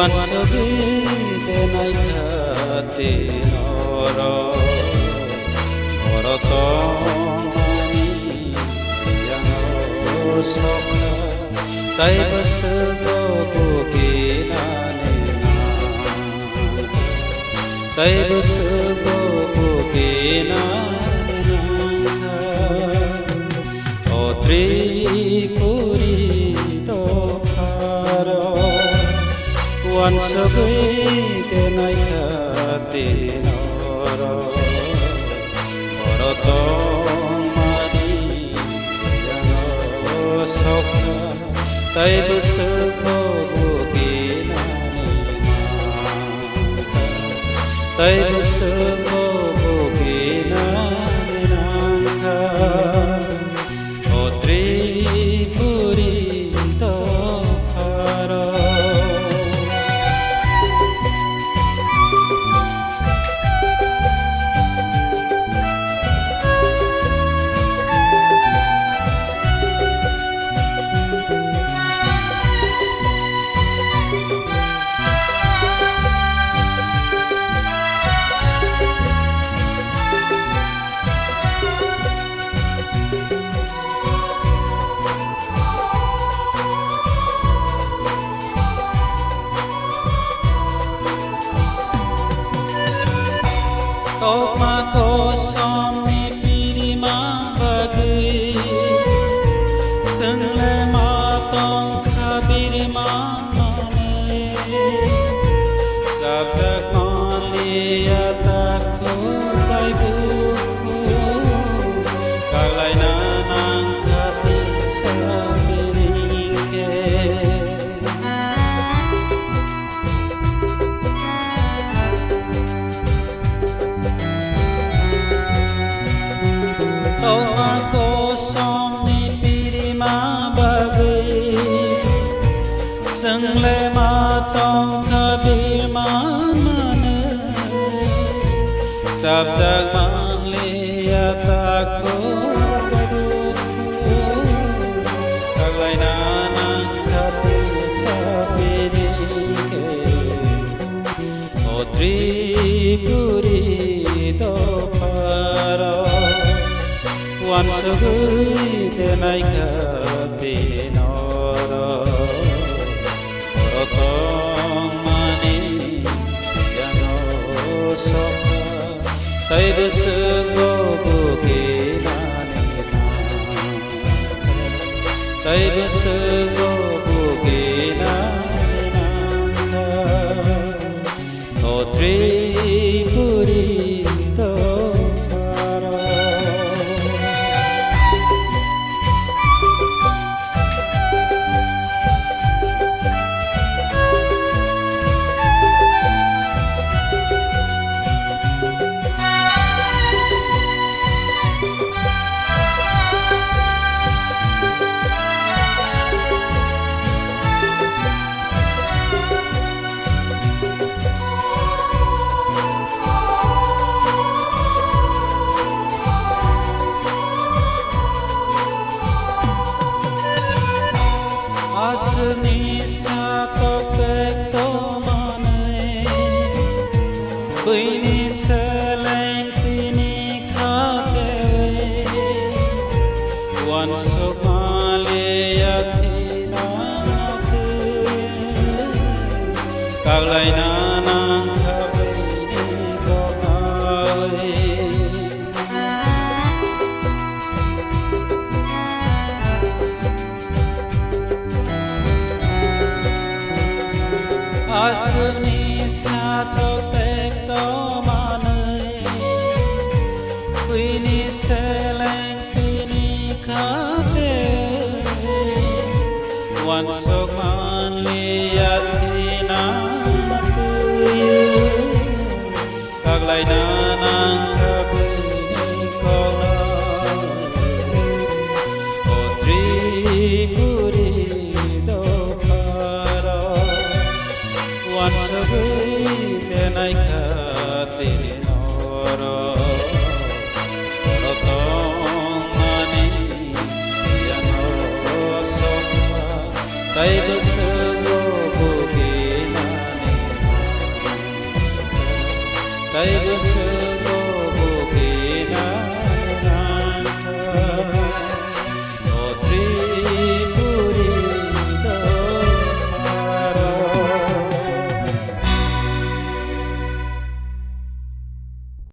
wansogi denai khate noro orotongani yang sokha tai basgo bukinane tai basgo bukinane o tripuri to kharo wansogi denai khate noro orotongani yang sokha tai basgo bukinane tai basgo bukinane o tripuri to kharo Toma kosong ni pirima bagi sengle matong khabir manane sabjak malia takku kai buku kalai nanang khati sabiringke Toma kosong ni pirima bagi sengle matong khabir manane sabjak malia takku kalai nanang khati sabiringke o tripuri to kharo wansogi denai khate noro orotongani yang sokha tai basgo bukinane tai basgo bukinane o tripuri to kharo asni sato pekto mane kuini seleng tini khate wanso male yathina tu kalai nanang khabini kokai asni sato pekto mane kuini seleng tini khate wanso manli yathina tu kaglai nanang khabini kokai o tripuri to kharo wansogi denai khate noro orotongani yang sokha tai basgo bukinane tay bữa xưa